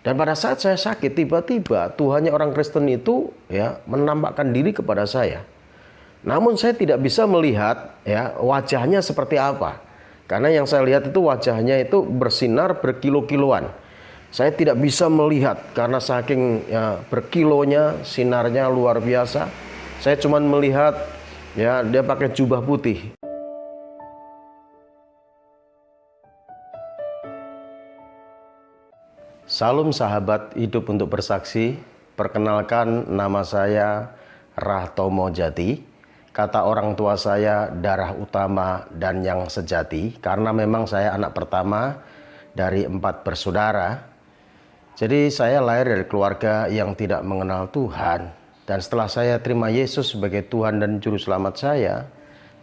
Dan pada saat saya sakit, tiba-tiba Tuhannya orang Kristen itu ya menampakkan diri kepada saya. Namun saya tidak bisa melihat ya wajahnya seperti apa. Karena yang saya lihat itu wajahnya itu bersinar berkilo-kiloan. Saya tidak bisa melihat karena saking ya, berkilonya, sinarnya luar biasa. Saya cuma melihat ya dia pakai jubah putih. Salam sahabat hidup untuk bersaksi. Perkenalkan, nama saya Rahtomo Jati. Kata orang tua saya darah utama dan yang sejati, karena memang saya anak pertama dari 4 bersaudara. Jadi saya lahir dari keluarga yang tidak mengenal Tuhan. Dan setelah saya terima Yesus sebagai Tuhan dan Juru Selamat saya,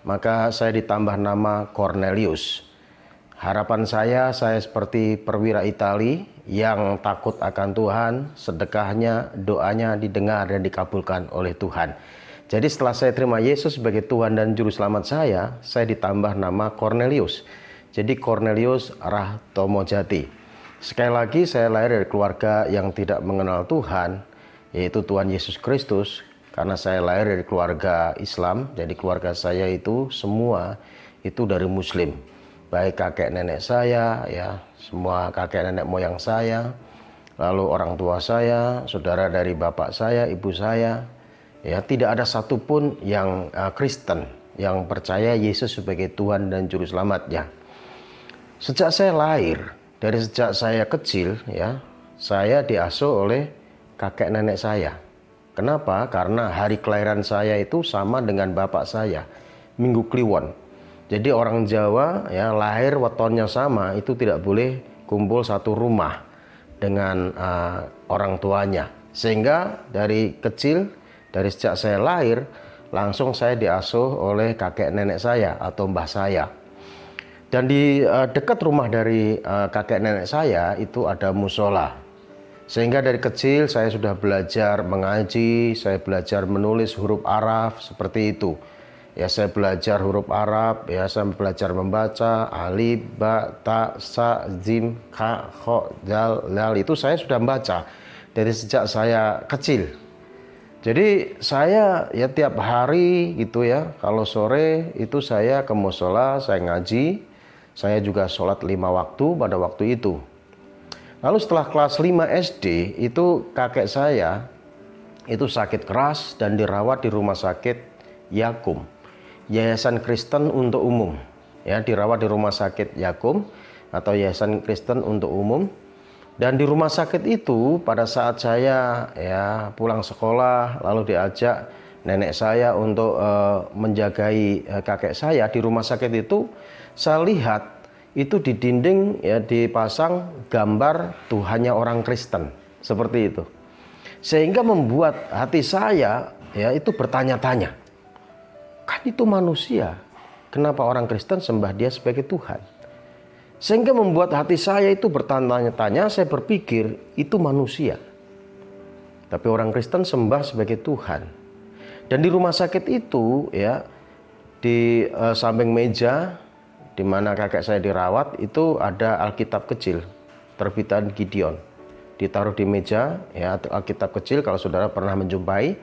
maka saya ditambah nama Cornelius. Harapan saya seperti perwira Itali yang takut akan Tuhan, sedekahnya, doanya didengar dan dikabulkan oleh Tuhan. Jadi setelah saya terima Yesus sebagai Tuhan dan Juru Selamat saya ditambah nama Cornelius. Jadi Cornelius Rahtomo Jati. Sekali lagi saya lahir dari keluarga yang tidak mengenal Tuhan, yaitu Tuhan Yesus Kristus. Karena saya lahir dari keluarga Islam, jadi keluarga saya itu semua itu dari Muslim. Baik kakek nenek saya, ya semua kakek nenek moyang saya, lalu orang tua saya, saudara dari bapak saya, ibu saya, ya tidak ada satupun yang Kristen yang percaya Yesus sebagai Tuhan dan Juru Selamatnya. Sejak saya lahir, dari sejak saya kecil, ya saya diasuh oleh kakek nenek saya. Kenapa? Karena hari kelahiran saya itu sama dengan bapak saya, Minggu Kliwon. Jadi orang Jawa ya lahir wetonnya sama itu tidak boleh kumpul satu rumah dengan orang tuanya. Sehingga dari kecil, dari sejak saya lahir, langsung saya diasuh oleh kakek nenek saya atau mbah saya. Dan di dekat rumah dari kakek nenek saya itu ada musola. Sehingga dari kecil saya sudah belajar mengaji, saya belajar menulis huruf Arab seperti itu. Ya saya belajar huruf Arab, ya saya belajar membaca alif, ba, ta, sa, jim, kha, kho, dal, lal, itu saya sudah membaca dari sejak saya kecil. Jadi saya ya tiap hari gitu ya, kalau sore itu saya ke musola, saya ngaji, saya juga sholat 5 waktu pada waktu itu. Lalu setelah kelas 5 SD itu kakek saya itu sakit keras dan dirawat di rumah sakit Yakum. Yayasan Kristen untuk Umum, ya dirawat di rumah sakit Yakum atau Yayasan Kristen untuk Umum. Dan di rumah sakit itu pada saat saya ya pulang sekolah lalu diajak nenek saya untuk menjagai kakek saya di rumah sakit itu, saya lihat itu di dinding ya dipasang gambar Tuhannya orang Kristen seperti itu, sehingga membuat hati saya ya itu bertanya-tanya. Kan itu manusia, kenapa orang Kristen sembah dia sebagai Tuhan? Sehingga membuat hati saya itu bertanya-tanya, saya berpikir itu manusia. Tapi orang Kristen sembah sebagai Tuhan. Dan di rumah sakit itu ya, di samping meja di mana kakek saya dirawat itu ada Alkitab kecil, terbitan Gideon. Ditaruh di meja ya, Alkitab kecil kalau saudara pernah menjumpai.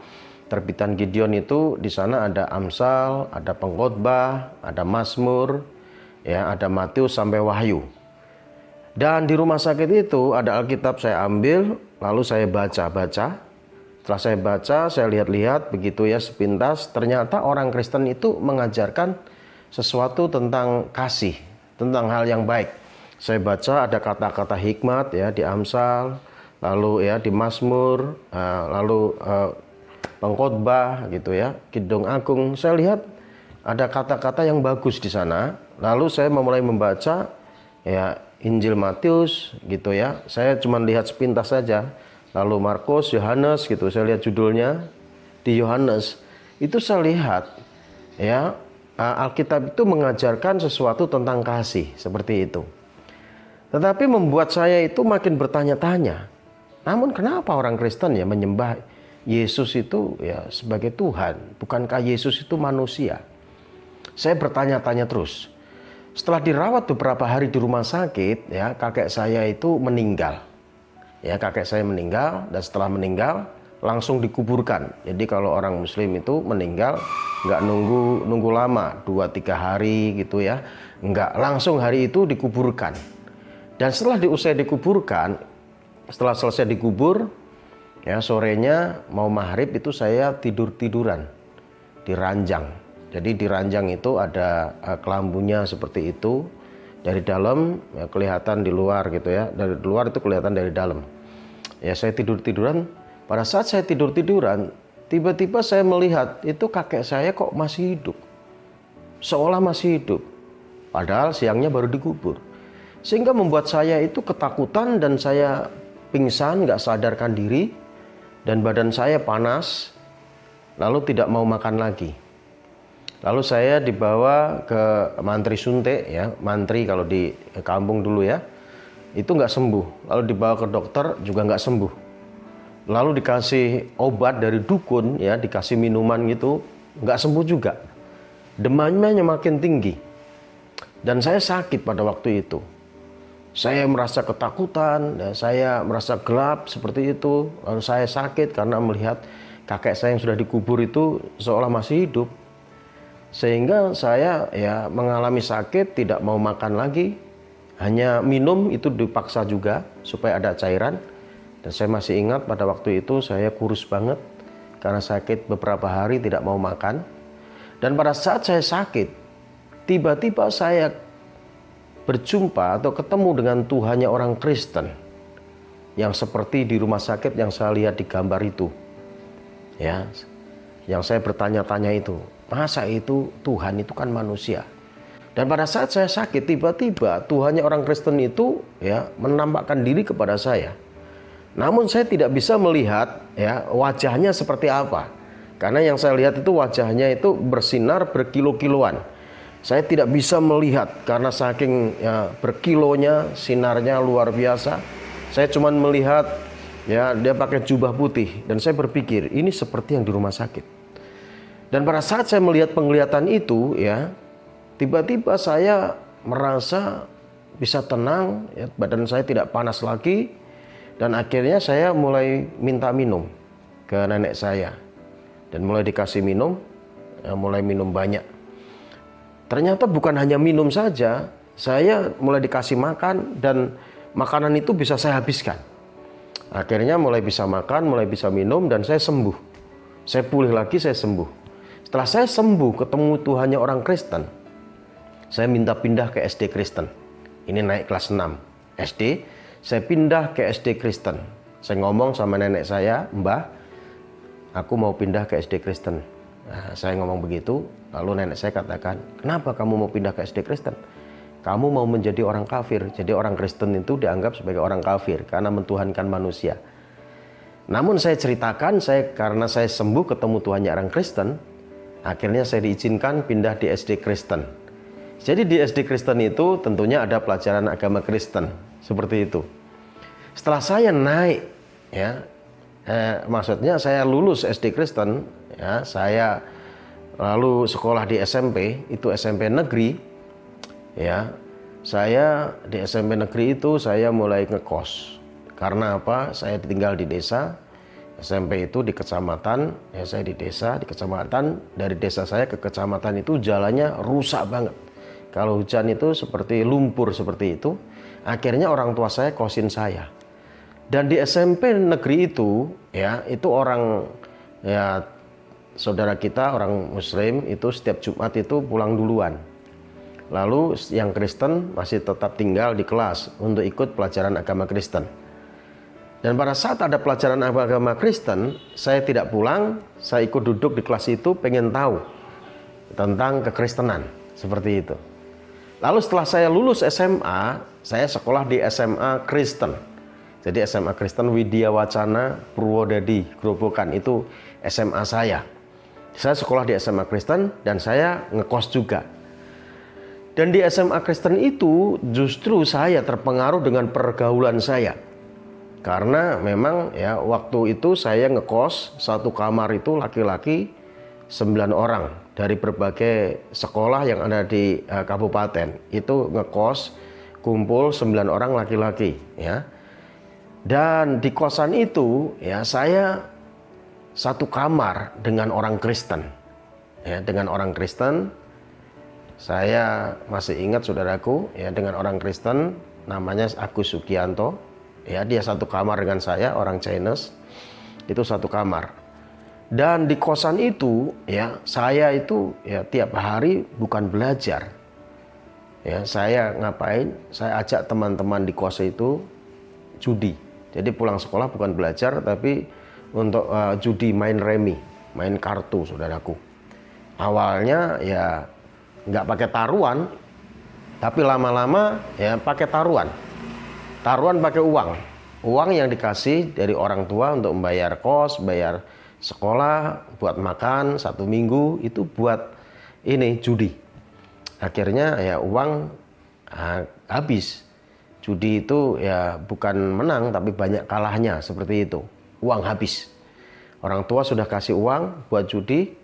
Terbitan Gideon itu di sana ada Amsal, ada Pengkhotbah, ada Mazmur, ya ada Matius sampai Wahyu. Dan di rumah sakit itu ada Alkitab saya ambil, lalu saya baca-baca. Setelah saya baca, saya lihat-lihat begitu ya sepintas, ternyata orang Kristen itu mengajarkan sesuatu tentang kasih, tentang hal yang baik. Saya baca ada kata-kata hikmat ya di Amsal, lalu ya di Mazmur, lalu Pengkhotbah gitu ya, Kidung Agung. Saya lihat ada kata-kata yang bagus di sana. Lalu saya memulai membaca ya Injil Matius gitu ya. Saya cuma lihat sepintas saja. Lalu Markus, Yohanes gitu. Saya lihat judulnya di Yohanes. Itu saya lihat ya Alkitab itu mengajarkan sesuatu tentang kasih seperti itu. Tetapi membuat saya itu makin bertanya-tanya. Namun kenapa orang Kristen ya menyembah Yesus itu ya sebagai Tuhan? Bukankah Yesus itu manusia? Saya bertanya-tanya terus. Setelah dirawat beberapa hari di rumah sakit, ya kakek saya itu meninggal. Ya, kakek saya meninggal, dan setelah meninggal langsung dikuburkan. Jadi kalau orang Muslim itu meninggal nggak nunggu lama, 2-3 hari gitu ya, nggak, langsung hari itu dikuburkan. Dan setelah usai dikuburkan, setelah selesai dikubur, ya sorenya mau maghrib itu saya tiduran di ranjang. Jadi di ranjang itu ada kelambunya seperti itu. Dari dalam ya, kelihatan di luar gitu ya. Dari luar itu kelihatan dari dalam. Ya saya tiduran. Pada saat saya tiduran, tiba-tiba saya melihat itu kakek saya kok masih hidup. Seolah masih hidup. Padahal siangnya baru dikubur. Sehingga membuat saya itu ketakutan dan saya pingsan, nggak sadarkan diri. Dan badan saya panas, lalu tidak mau makan lagi. Lalu saya dibawa ke mantri suntik ya, mantri kalau di kampung dulu ya, itu nggak sembuh. Lalu dibawa ke dokter juga nggak sembuh. Lalu dikasih obat dari dukun ya, dikasih minuman gitu, nggak sembuh juga. Demamnya makin tinggi. Dan saya sakit pada waktu itu. Saya merasa ketakutan, ya, saya merasa gelap seperti itu. Lalu saya sakit karena melihat kakek saya yang sudah dikubur itu seolah masih hidup. Sehingga saya ya mengalami sakit, tidak mau makan lagi, hanya minum itu dipaksa juga supaya ada cairan. Dan saya masih ingat pada waktu itu saya kurus banget karena sakit beberapa hari tidak mau makan. Dan pada saat saya sakit, tiba-tiba saya berjumpa atau ketemu dengan Tuhannya orang Kristen yang seperti di rumah sakit yang saya lihat di gambar itu. Ya, yang saya bertanya-tanya itu, masa itu Tuhan itu kan manusia. Dan pada saat saya sakit, tiba-tiba Tuhannya orang Kristen itu ya menampakkan diri kepada saya. Namun saya tidak bisa melihat ya wajahnya seperti apa. Karena yang saya lihat itu wajahnya itu bersinar berkilo-kiloan. Saya tidak bisa melihat karena saking ya, berkilonya, sinarnya luar biasa. Saya cuma melihat ya dia pakai jubah putih dan saya berpikir ini seperti yang di rumah sakit. Dan pada saat saya melihat penglihatan itu ya, tiba-tiba saya merasa bisa tenang, ya, badan saya tidak panas lagi, dan akhirnya saya mulai minta minum ke nenek saya dan mulai dikasih minum, ya, mulai minum banyak. Ternyata bukan hanya minum saja, saya mulai dikasih makan dan makanan itu bisa saya habiskan. Akhirnya mulai bisa makan, mulai bisa minum dan saya sembuh. Saya pulih lagi, saya sembuh. Setelah saya sembuh, ketemu Tuhannya orang Kristen, saya minta pindah ke SD Kristen. Ini naik kelas 6 SD, saya pindah ke SD Kristen. Saya ngomong sama nenek saya, Mbah, aku mau pindah ke SD Kristen. Nah, saya ngomong begitu, lalu nenek saya katakan, kenapa kamu mau pindah ke SD Kristen? Kamu mau menjadi orang kafir. Jadi orang Kristen itu dianggap sebagai orang kafir karena mentuhankan manusia. Namun saya ceritakan, karena saya sembuh ketemu Tuhannya orang Kristen, akhirnya saya diizinkan pindah di SD Kristen. Jadi di SD Kristen itu tentunya ada pelajaran agama Kristen, seperti itu. Setelah saya naik, ya, maksudnya saya lulus SD Kristen, ya, saya lalu sekolah di SMP, itu SMP negeri, ya, saya di SMP negeri itu saya mulai ngekos. Karena apa? Saya tinggal di desa, SMP itu di kecamatan, ya saya di desa, di kecamatan. Dari desa saya ke kecamatan itu jalannya rusak banget. Kalau hujan itu seperti lumpur seperti itu. Akhirnya orang tua saya kosin saya. Dan di SMP negeri itu, ya itu orang, ya saudara kita orang Muslim itu setiap Jumat itu pulang duluan. Lalu yang Kristen masih tetap tinggal di kelas untuk ikut pelajaran agama Kristen. Dan pada saat ada pelajaran agama Kristen, saya tidak pulang, saya ikut duduk di kelas itu pengen tahu tentang kekristenan, seperti itu. Lalu setelah saya lulus SMA, saya sekolah di SMA Kristen. Jadi SMA Kristen Widya Wacana Purwodadi, Grobogan, itu SMA saya. Saya sekolah di SMA Kristen dan saya ngekos juga. Dan di SMA Kristen itu justru saya terpengaruh dengan pergaulan saya. Karena memang ya waktu itu saya ngekos satu kamar itu laki-laki 9 orang dari berbagai sekolah yang ada di kabupaten. Itu ngekos kumpul 9 orang laki-laki ya. Dan di kosan itu ya saya satu kamar dengan orang Kristen. Ya, dengan orang Kristen. Saya masih ingat saudaraku ya, dengan orang Kristen namanya Agus Sugianto. Ya, dia satu kamar dengan saya, orang Chinese. Itu satu kamar. Dan di kosan itu ya, saya itu ya tiap hari bukan belajar. Ya, saya ngapain? Saya ajak teman-teman di kos itu judi. Jadi pulang sekolah bukan belajar, tapi untuk judi, main remi, main kartu, saudaraku. Awalnya ya nggak pakai taruhan, tapi lama-lama ya pakai taruhan. Taruhan pakai uang. Uang yang dikasih dari orang tua untuk membayar kos, bayar sekolah, buat makan 1 minggu, itu buat ini judi. Akhirnya ya uang habis. Judi itu ya bukan menang tapi banyak kalahnya, seperti itu. Uang habis. Orang tua sudah kasih uang buat judi,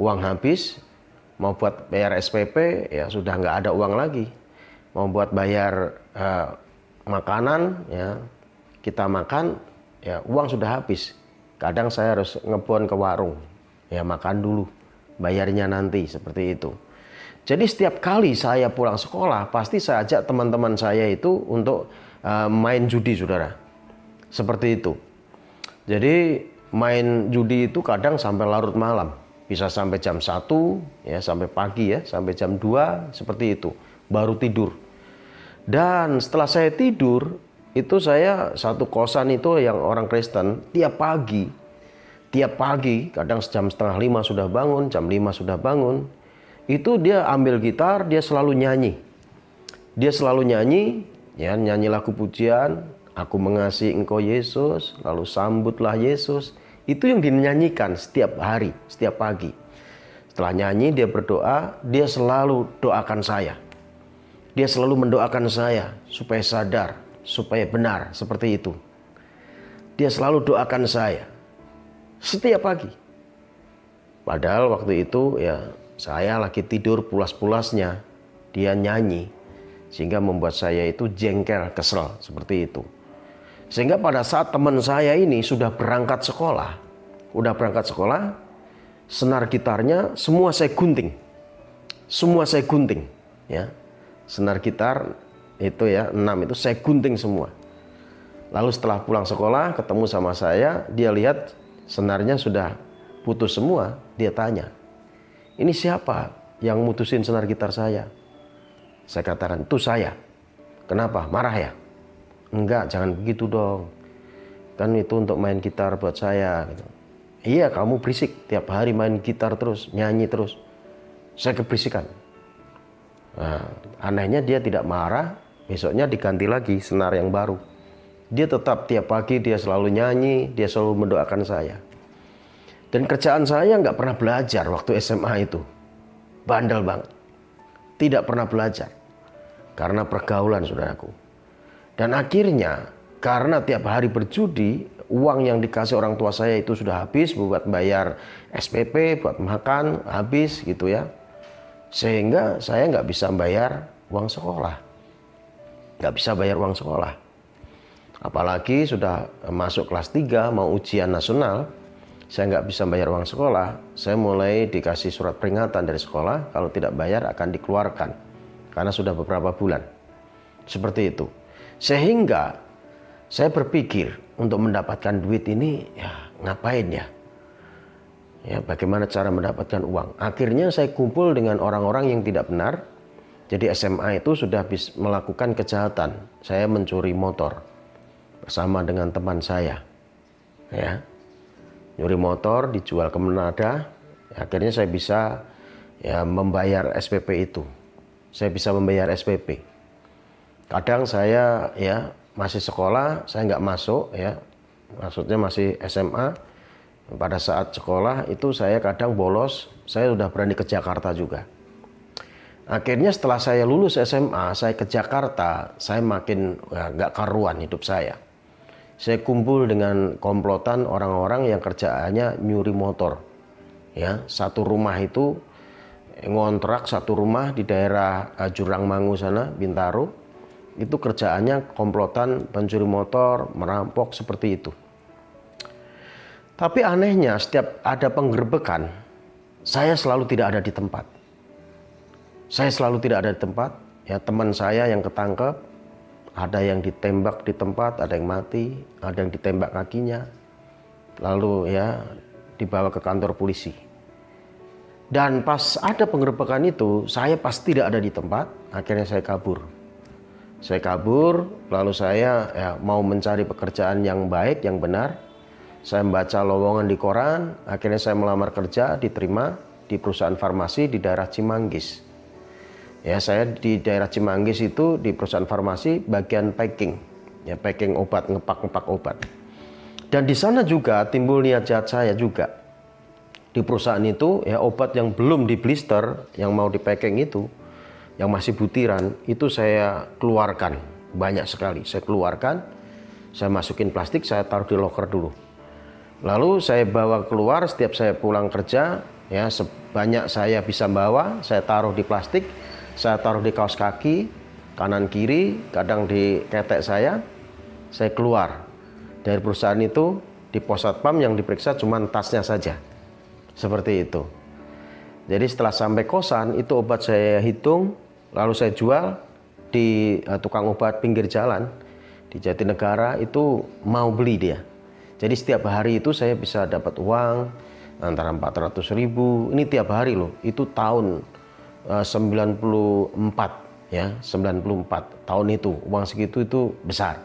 uang habis. Mau buat bayar SPP ya sudah nggak ada uang lagi. Mau buat bayar makanan ya kita makan ya uang sudah habis. Kadang saya harus ngebon ke warung ya, makan dulu, bayarnya nanti, seperti itu. Jadi setiap kali saya pulang sekolah pasti saya ajak teman-teman saya itu untuk main judi, saudara. Seperti itu. Jadi main judi itu kadang sampai larut malam. Bisa sampai jam 1 ya, sampai pagi ya, sampai jam 2 seperti itu. Baru tidur. Dan setelah saya tidur, itu saya satu kosan itu yang orang Kristen, tiap pagi, kadang jam 4:30 sudah bangun, jam 5 sudah bangun, itu dia ambil gitar, dia selalu nyanyi. Dia selalu nyanyi, ya, nyanyi lagu pujian, Aku Mengasihi Engkau Yesus, lalu Sambutlah Yesus. Itu yang dinyanyikan setiap hari, setiap pagi. Setelah nyanyi, dia berdoa, dia selalu doakan saya. Dia selalu mendoakan saya supaya sadar, supaya benar, seperti itu. Dia selalu doakan saya setiap pagi. Padahal waktu itu ya saya lagi tidur pulas-pulasnya, dia nyanyi, sehingga membuat saya itu jengkel, kesel, seperti itu. Sehingga pada saat teman saya ini sudah berangkat sekolah, senar gitarnya semua saya gunting. Ya. Senar gitar itu ya 6 itu saya gunting semua. Lalu setelah pulang sekolah ketemu sama saya, dia lihat senarnya sudah putus semua, dia tanya, "Ini siapa yang mutusin senar gitar saya?" Saya katakan, "Itu saya." "Kenapa? Marah ya?" "Enggak, jangan begitu dong. Kan itu untuk main gitar buat saya." Gitu. "Iya, kamu berisik. Tiap hari main gitar terus, nyanyi terus. Saya keberisikan." Nah, anehnya dia tidak marah. Besoknya diganti lagi senar yang baru. Dia tetap tiap pagi dia selalu nyanyi, dia selalu mendoakan saya. Dan kerjaan saya nggak pernah belajar waktu SMA itu. Bandel banget. Tidak pernah belajar. Karena pergaulan, saudaraku. Dan akhirnya karena tiap hari berjudi, uang yang dikasih orang tua saya itu sudah habis buat bayar SPP, buat makan, habis gitu ya. Sehingga saya nggak bisa bayar uang sekolah. Apalagi sudah masuk kelas 3, mau ujian nasional, saya nggak bisa bayar uang sekolah. Saya mulai dikasih surat peringatan dari sekolah, kalau tidak bayar akan dikeluarkan. Karena sudah beberapa bulan. Seperti itu. Sehingga saya berpikir untuk mendapatkan duit ini, ya ngapain ya? Ya, bagaimana cara mendapatkan uang? Akhirnya saya kumpul dengan orang-orang yang tidak benar. Jadi SMA itu sudah melakukan kejahatan. Saya mencuri motor bersama dengan teman saya. Ya, nyuri motor dijual ke Manada. Akhirnya saya bisa ya membayar SPP itu. Saya bisa membayar SPP. Kadang saya ya masih sekolah, saya nggak masuk ya, maksudnya masih SMA. Pada saat sekolah itu saya kadang bolos, saya sudah berani ke Jakarta juga. Akhirnya setelah saya lulus SMA, saya ke Jakarta, saya makin nggak karuan hidup saya. Saya kumpul dengan komplotan orang-orang yang kerjaannya nyuri motor. Ya, satu rumah itu ngontrak satu rumah di daerah Jurang Mangu sana, Bintaro. Itu kerjaannya komplotan, pencuri motor, merampok, seperti itu. Tapi anehnya setiap ada penggerbekan, saya selalu tidak ada di tempat. Saya selalu tidak ada di tempat. Ya, teman saya yang ketangkep, ada yang ditembak di tempat, ada yang mati, ada yang ditembak kakinya. Lalu ya dibawa ke kantor polisi. Dan pas ada penggerbekan itu, saya pas tidak ada di tempat, akhirnya saya kabur. Saya kabur, lalu saya mau mencari pekerjaan yang baik, yang benar. Saya membaca lowongan di koran, akhirnya saya melamar kerja, diterima di perusahaan farmasi di daerah Cimanggis. Ya, saya di daerah Cimanggis itu di perusahaan farmasi bagian packing, ya packing obat, ngepak obat. Dan di sana juga timbul niat jahat saya juga. Di perusahaan itu ya obat yang belum di blister, yang mau di packing itu, yang masih butiran, itu saya keluarkan banyak sekali. Saya keluarkan, saya masukin plastik, saya taruh di loker dulu. Lalu saya bawa keluar setiap saya pulang kerja, ya sebanyak saya bisa bawa, saya taruh di plastik, saya taruh di kaos kaki, kanan kiri, kadang di ketek saya keluar dari perusahaan itu. Di pos satpam yang diperiksa cuma tasnya saja, seperti itu. Jadi setelah sampai kosan itu obat saya hitung, lalu saya jual di tukang obat pinggir jalan di Jatinegara, itu mau beli dia. Jadi setiap hari itu saya bisa dapat uang antara 400.000, ini tiap hari loh. Itu tahun 94 ya, 94 tahun itu uang segitu itu besar.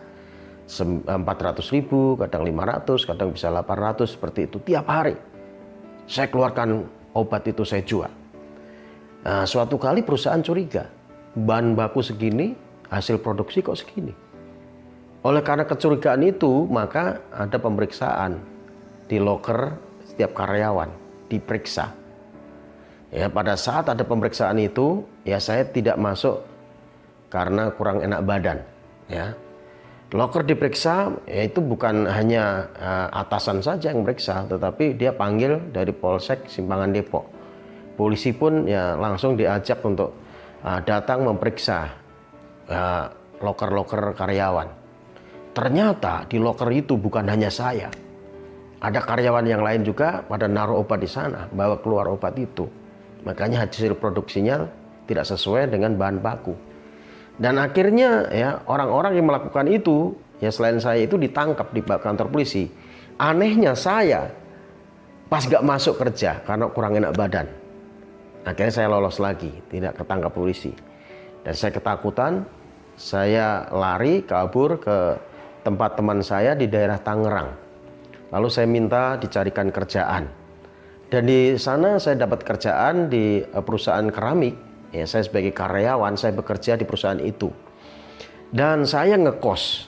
400.000, kadang 500, kadang bisa 800, seperti itu tiap hari. Saya keluarkan obat itu, saya jual. Nah, suatu kali perusahaan curiga, bahan baku segini, hasil produksi kok segini. Oleh karena kecurigaan itu, maka ada pemeriksaan di loker setiap karyawan, diperiksa. Ya, pada saat ada pemeriksaan itu, ya saya tidak masuk karena kurang enak badan. Ya, loker diperiksa, ya itu bukan hanya atasan saja yang periksa, tetapi dia panggil dari Polsek Simpangan Depok. Polisi pun ya langsung diajak untuk datang memeriksa loker-loker karyawan. Ternyata di loker itu bukan hanya saya. Ada karyawan yang lain juga pada naruh obat di sana, bawa keluar obat itu. Makanya hasil produksinya tidak sesuai dengan bahan baku. Dan akhirnya ya orang-orang yang melakukan itu, ya selain saya itu ditangkap di kantor polisi. Anehnya saya pas gak masuk kerja karena kurang enak badan. Akhirnya saya lolos lagi, tidak ketangkap polisi. Dan saya ketakutan, saya lari kabur ke tempat teman saya di daerah Tangerang. Lalu saya minta dicarikan kerjaan. Dan di sana saya dapat kerjaan di perusahaan keramik. Ya, saya sebagai karyawan, saya bekerja di perusahaan itu. Dan saya ngekos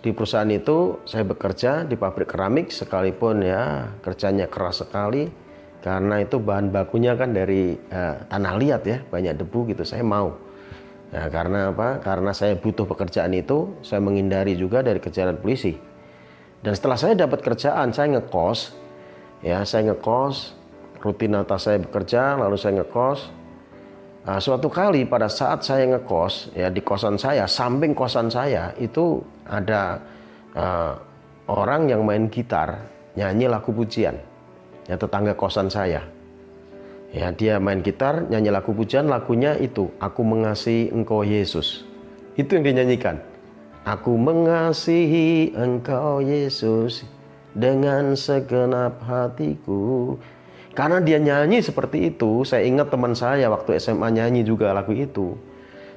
di perusahaan itu, saya bekerja di pabrik keramik, sekalipun ya kerjanya keras sekali. Karena itu bahan bakunya kan dari tanah liat ya, banyak debu gitu, saya mau. Nah, karena apa? Karena saya butuh pekerjaan itu, saya menghindari juga dari kejaran polisi. Dan setelah saya dapat kerjaan, saya ngekos. Ya, saya ngekos, rutinitas saya bekerja, lalu saya ngekos. Nah, suatu kali pada saat saya ngekos, ya di kosan saya, samping kosan saya itu ada orang yang main gitar, nyanyi lagu pujian. Ya, tetangga kosan saya. Ya, dia main gitar, nyanyi lagu pujian, lagunya itu, Aku Mengasihi Engkau Yesus. Itu yang dinyanyikan. Aku mengasihi Engkau Yesus dengan segenap hatiku. Karena dia nyanyi seperti itu, saya ingat teman saya waktu SMA nyanyi juga lagu itu.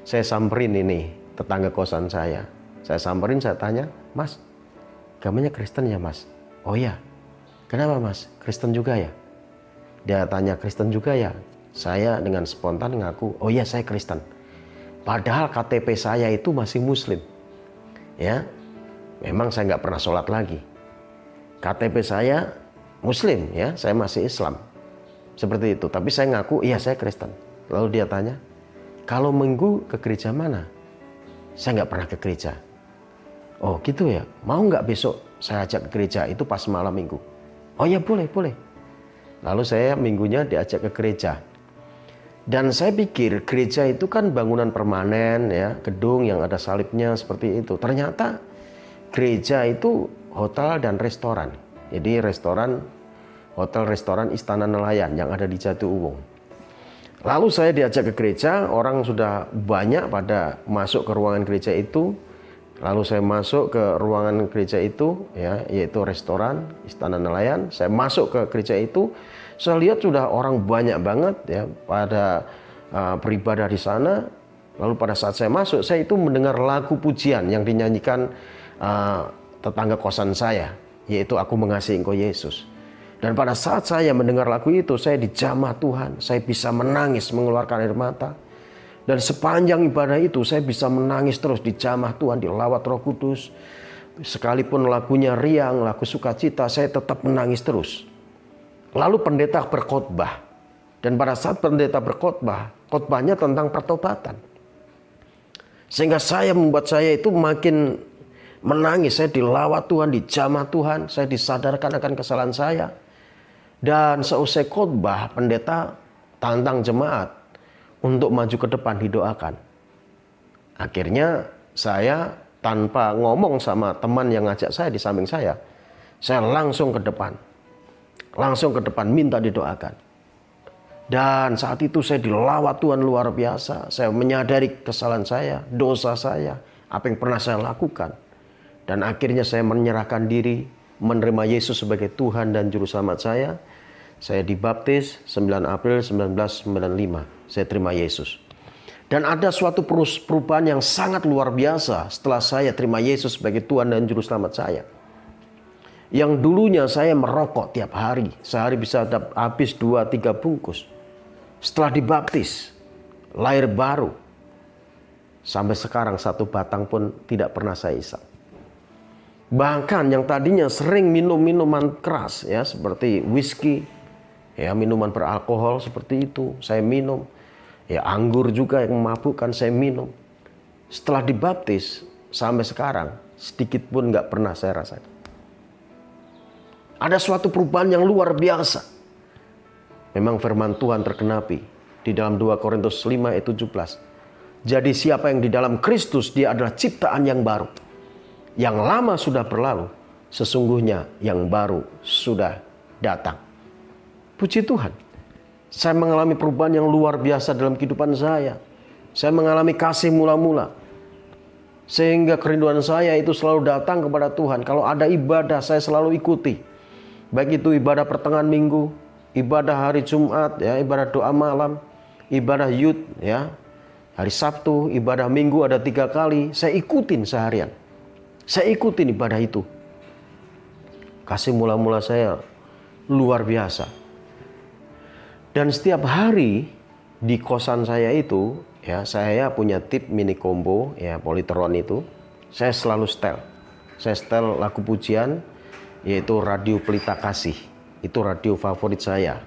Saya samperin ini, tetangga kosan saya. Saya samperin, saya tanya, Mas, agamanya Kristen ya Mas? Oh ya, kenapa Mas? Kristen juga ya? Dia tanya, Kristen juga ya? Saya dengan spontan ngaku, oh iya saya Kristen. Padahal KTP saya itu masih Muslim. Ya, memang saya nggak pernah sholat lagi. KTP saya Muslim, ya, saya masih Islam. Seperti itu. Tapi saya ngaku, iya saya Kristen. Lalu dia tanya, kalau minggu ke gereja mana? Saya nggak pernah ke gereja. Oh gitu ya, mau nggak besok saya ajak ke gereja, itu pas malam minggu? Oh ya boleh, boleh. Lalu saya minggunya diajak ke gereja. Dan saya pikir gereja itu kan bangunan permanen ya, gedung yang ada salibnya seperti itu. Ternyata gereja itu hotel dan restoran. Jadi hotel restoran Istana Nelayan yang ada di Jatiuwung. Lalu saya diajak ke gereja, orang sudah banyak pada masuk ke ruangan gereja itu. Lalu saya masuk ke ruangan gereja itu, ya, yaitu restoran Istana Nelayan. Saya masuk ke gereja itu, saya lihat sudah orang banyak banget ya pada beribadah di sana. Lalu pada saat saya masuk, saya itu mendengar lagu pujian yang dinyanyikan tetangga kosan saya, yaitu Aku Mengasihi Engkau Yesus. Dan pada saat saya mendengar lagu itu, saya dijamah Tuhan. Saya bisa menangis, mengeluarkan air mata. Dan sepanjang ibadah itu, saya bisa menangis terus dijamah Tuhan, dilawat Roh Kudus. Sekalipun lagunya riang, lagu sukacita, saya tetap menangis terus. Lalu pendeta berkhotbah. Dan pada saat pendeta berkhotbah, khotbahnya tentang pertobatan. Sehingga membuat saya itu makin menangis. Saya dilawat Tuhan, dijamah Tuhan. Saya disadarkan akan kesalahan saya. Dan seusai khotbah, pendeta tantang jemaat untuk maju ke depan didoakan. Akhirnya saya tanpa ngomong sama teman yang ngajak saya di samping saya langsung ke depan. Langsung ke depan minta didoakan. Dan saat itu saya dilawat Tuhan luar biasa. Saya menyadari kesalahan saya, dosa saya, apa yang pernah saya lakukan. Dan akhirnya saya menyerahkan diri, menerima Yesus sebagai Tuhan dan Juru Selamat saya. Saya dibaptis 9 April 1995. Saya terima Yesus. Dan ada suatu perubahan yang sangat luar biasa setelah saya terima Yesus sebagai Tuhan dan Juru Selamat saya. Yang dulunya saya merokok tiap hari. Sehari bisa habis 2-3 bungkus. Setelah dibaptis, lahir baru. Sampai sekarang 1 batang pun tidak pernah saya isap. Bahkan yang tadinya sering minum minuman keras ya, seperti whisky, ya, minuman beralkohol seperti itu, saya minum. Ya, anggur juga yang memabukkan saya minum. Setelah dibaptis sampai sekarang sedikit pun nggak pernah saya rasakan. Ada suatu perubahan yang luar biasa. Memang firman Tuhan tergenapi di dalam 2 Korintus 5 ayat 17. Jadi siapa yang di dalam Kristus, dia adalah ciptaan yang baru. Yang lama sudah berlalu, sesungguhnya yang baru sudah datang. Puji Tuhan. Saya mengalami perubahan yang luar biasa dalam kehidupan saya. Saya mengalami kasih mula-mula. Sehingga kerinduan saya itu selalu datang kepada Tuhan. Kalau ada ibadah, saya selalu ikuti. Baik itu ibadah pertengahan minggu, ibadah hari Jumat, ya, ibadah doa malam, ibadah youth, ya, hari Sabtu, ibadah minggu ada 3 kali. Saya ikutin seharian. Saya ikutin ibadah itu. Kasih mula-mula saya luar biasa. Dan setiap hari di kosan saya itu, ya, saya punya tip mini combo, ya, Polytron itu. Saya selalu setel. Saya setel lagu pujian, yaitu Radio Pelita Kasih. Itu radio favorit saya.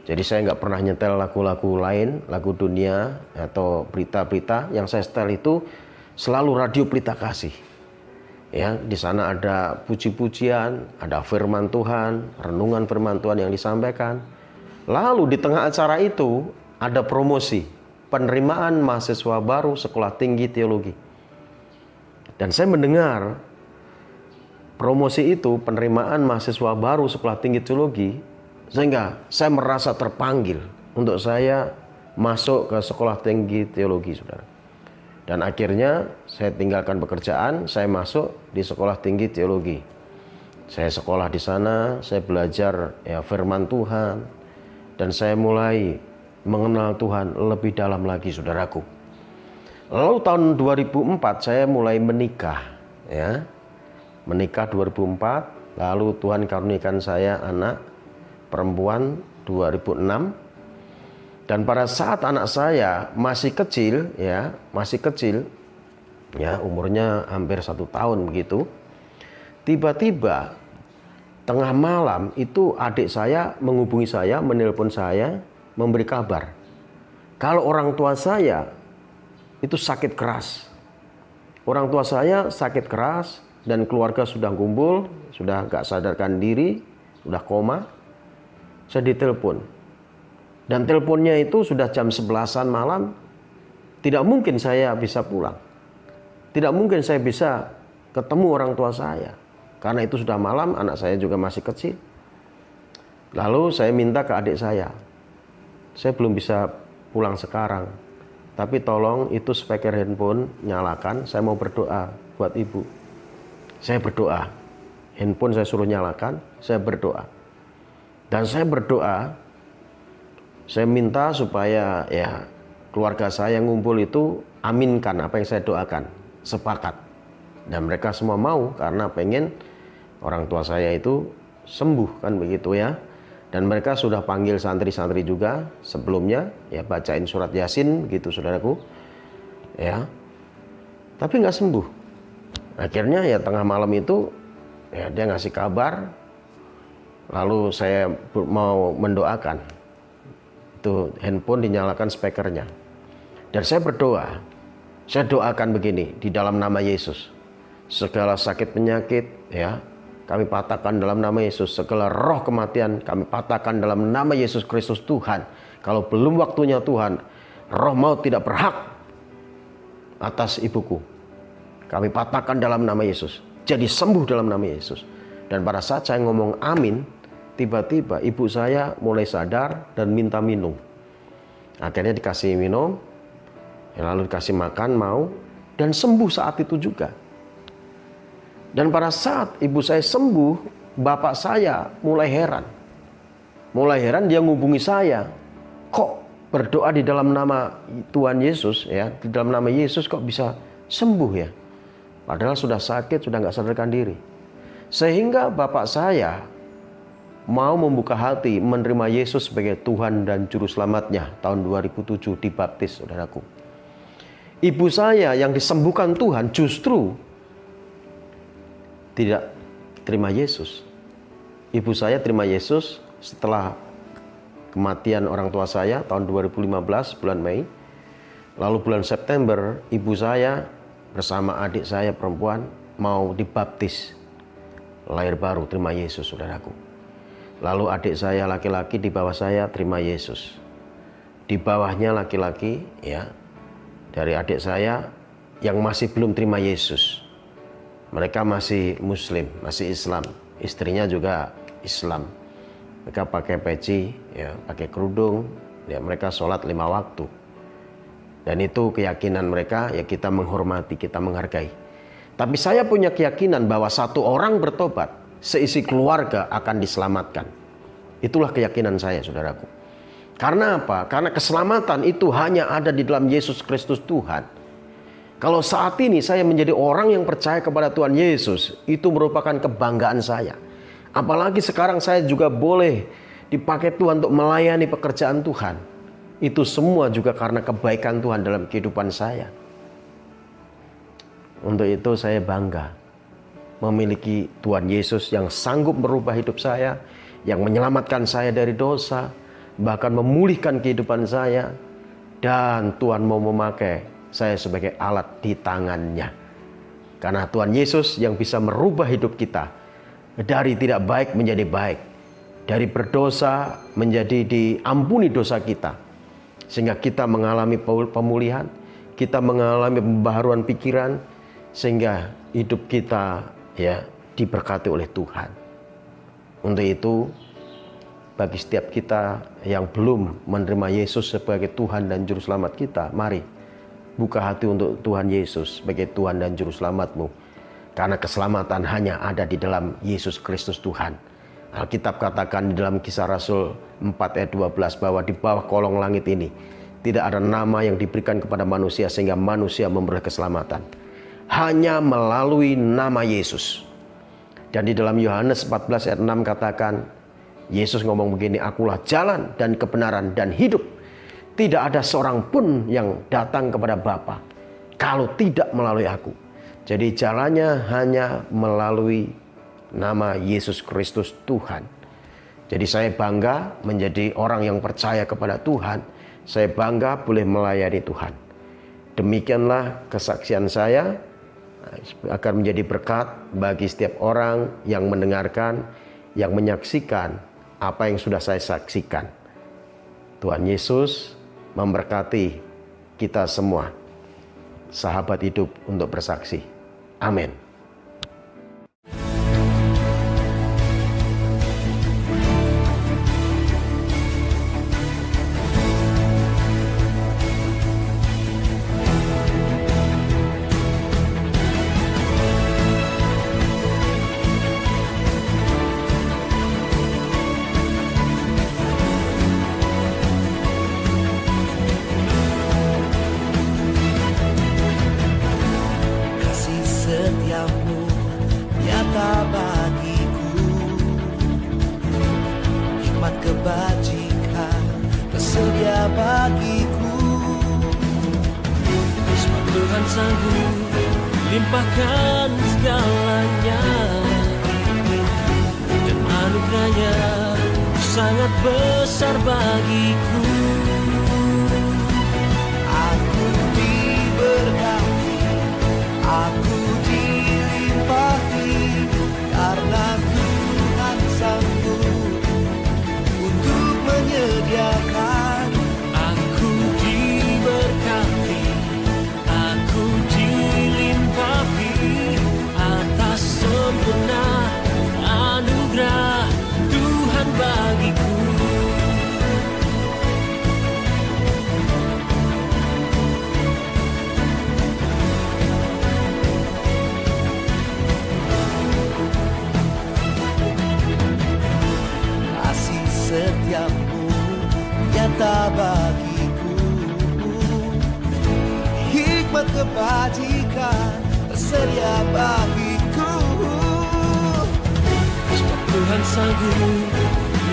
Jadi saya nggak pernah nyetel lagu-lagu lain, lagu dunia atau berita-berita. Yang saya setel itu selalu Radio Pelita Kasih. Ya, di sana ada puji-pujian, ada firman Tuhan, renungan firman Tuhan yang disampaikan. Lalu di tengah acara itu ada promosi penerimaan mahasiswa baru Sekolah Tinggi Teologi. Dan saya mendengar promosi itu, penerimaan mahasiswa baru Sekolah Tinggi Teologi, sehingga saya merasa terpanggil untuk saya masuk ke Sekolah Tinggi Teologi, saudara. Dan akhirnya saya tinggalkan pekerjaan, saya masuk di Sekolah Tinggi Teologi. Saya sekolah di sana, saya belajar, ya, firman Tuhan, dan saya mulai mengenal Tuhan lebih dalam lagi, saudaraku. Lalu tahun 2004 saya mulai menikah, ya. Menikah 2004, lalu Tuhan karuniakan saya anak perempuan 2006. Dan pada saat anak saya masih kecil, ya, umurnya hampir 1 tahun begitu. Tiba-tiba tengah malam itu adik saya menghubungi saya, menelpon saya, memberi kabar kalau orang tua saya itu sakit keras. Orang tua saya sakit keras dan keluarga sudah kumpul, sudah gak sadarkan diri, sudah koma. Saya ditelepon. Dan teleponnya itu sudah jam 11-an malam, tidak mungkin saya bisa pulang. Tidak mungkin saya bisa ketemu orang tua saya. Karena itu sudah malam, anak saya juga masih kecil. Lalu saya minta ke adik saya belum bisa pulang sekarang. Tapi tolong itu speaker handphone nyalakan, saya mau berdoa buat ibu. Saya berdoa, handphone saya suruh nyalakan, saya berdoa. Dan saya berdoa, saya minta supaya ya keluarga saya yang ngumpul itu aminkan apa yang saya doakan, sepakat. Dan mereka semua mau karena pengen orang tua saya itu sembuh, kan begitu ya. Dan mereka sudah panggil santri-santri juga sebelumnya, ya bacain surat Yasin gitu saudaraku. Ya. Tapi nggak sembuh. Akhirnya ya tengah malam itu ya dia ngasih kabar. Lalu saya mau mendoakan. Itu handphone dinyalakan speakernya. Dan saya berdoa. Saya doakan begini di dalam nama Yesus. Segala sakit penyakit ya kami patahkan dalam nama Yesus. Segala roh kematian kami patahkan dalam nama Yesus Kristus Tuhan. Kalau belum waktunya Tuhan, roh maut tidak berhak atas ibuku. Kami patahkan dalam nama Yesus. Jadi sembuh dalam nama Yesus. Dan pada saat saya ngomong amin, tiba-tiba ibu saya mulai sadar dan minta minum. Akhirnya dikasih minum, lalu dikasih makan mau, dan sembuh saat itu juga. Dan pada saat ibu saya sembuh, bapak saya mulai heran. Mulai heran dia ngubungi saya. Kok berdoa di dalam nama Tuhan Yesus ya, di dalam nama Yesus kok bisa sembuh ya? Padahal sudah sakit, sudah nggak sadarkan diri. Sehingga bapak saya mau membuka hati menerima Yesus sebagai Tuhan dan Juru Selamatnya tahun 2007 dibaptis, saudaraku. Ibu saya yang disembuhkan Tuhan justru tidak terima Yesus. Ibu saya terima Yesus setelah kematian orang tua saya tahun 2015 bulan Mei. Lalu bulan September ibu saya bersama adik saya perempuan mau dibaptis. Lahir baru terima Yesus, saudaraku. Lalu adik saya laki-laki di bawah saya terima Yesus. Di bawahnya laki-laki ya dari adik saya yang masih belum terima Yesus. Mereka masih Muslim, masih Islam. Istrinya juga Islam. Mereka pakai peci, ya, pakai kerudung. Ya, mereka sholat 5 waktu. Dan itu keyakinan mereka, ya kita menghormati, kita menghargai. Tapi saya punya keyakinan bahwa satu orang bertobat, seisi keluarga akan diselamatkan. Itulah keyakinan saya, saudaraku. Karena apa? Karena keselamatan itu hanya ada di dalam Yesus Kristus Tuhan. Kalau saat ini saya menjadi orang yang percaya kepada Tuhan Yesus, itu merupakan kebanggaan saya. Apalagi sekarang saya juga boleh dipakai Tuhan untuk melayani pekerjaan Tuhan. Itu semua juga karena kebaikan Tuhan dalam kehidupan saya. Untuk itu saya bangga memiliki Tuhan Yesus yang sanggup merubah hidup saya, yang menyelamatkan saya dari dosa, bahkan memulihkan kehidupan saya. Dan Tuhan mau memakai saya sebagai alat di tangannya. Karena Tuhan Yesus yang bisa merubah hidup kita dari tidak baik menjadi baik, dari berdosa menjadi diampuni dosa kita, sehingga kita mengalami pemulihan, kita mengalami pembaharuan pikiran, sehingga hidup kita ya diberkati oleh Tuhan. Untuk itu bagi setiap kita yang belum menerima Yesus sebagai Tuhan dan Juru Selamat kita, mari buka hati untuk Tuhan Yesus sebagai Tuhan dan Juru Selamatmu. Karena keselamatan hanya ada di dalam Yesus Kristus Tuhan. Alkitab katakan di dalam Kisah Rasul 4 ayat 12 bahwa di bawah kolong langit ini tidak ada nama yang diberikan kepada manusia sehingga manusia memperoleh keselamatan. Hanya melalui nama Yesus. Dan di dalam Yohanes 14 ayat 6 katakan, Yesus ngomong begini, akulah jalan dan kebenaran dan hidup. Tidak ada seorang pun yang datang kepada Bapa kalau tidak melalui aku. Jadi jalannya hanya melalui nama Yesus Kristus Tuhan. Jadi saya bangga menjadi orang yang percaya kepada Tuhan. Saya bangga boleh melayani Tuhan. Demikianlah kesaksian saya akan menjadi berkat bagi setiap orang yang mendengarkan, yang menyaksikan apa yang sudah saya saksikan. Tuhan Yesus memberkati kita semua. Sahabat hidup untuk bersaksi. Amin. Setiapmu nyata bagiku, hikmat kebajikan tersedia bagiku. Sebab Tuhan sanggup limpahkan segalanya, dan anugerahnya sangat besar bagiku. Aku diberkati, aku dilimpahi, karena Tuhan sanggup untuk menyediakan. Aku diberkati, aku dilimpahi atas sempurna anugerah Tuhan bagiku. Setiapmu nyata bagiku, hikmat kebajikan tersedia bagiku. Sebab Tuhan sanggup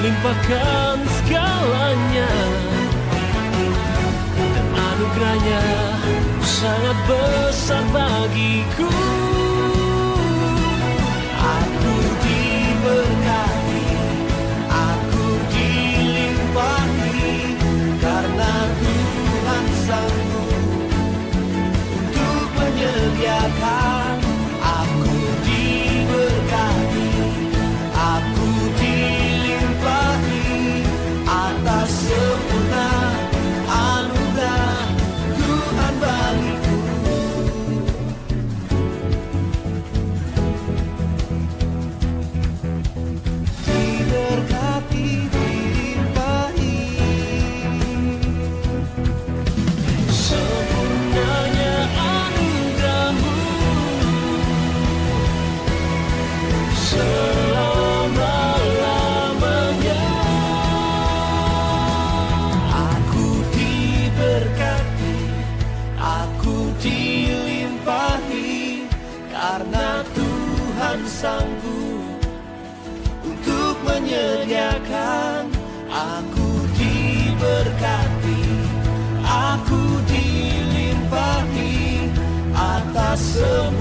limpahkan segalanya, dan anugerahnya sangat besar bagiku. Aku diberkati, karena Tuhan sanggup untuk menyediakan. Aku diberkati, aku dilimpahi atas sempurna anugerah Tuhan bagiku. Diberkati, karena Tuhan sanggup untuk menyediakan. Aku diberkati, aku dilimpahi atas semua